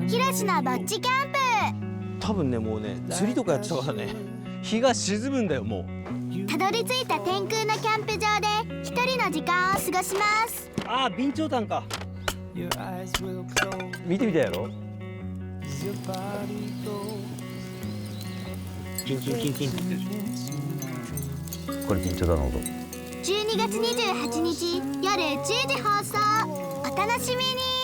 ひろしのぼっちキャンプ。多分ねもうね釣りとかやってたからね日が沈むんだよもう。たどり着いた天空のキャンプ場で一人の時間を過ごします。ああ備長炭か。見てみたやろ。キンキンキンキンって言ってるでしょ。これ備長炭の音。12月28日夜10時放送。お楽しみに。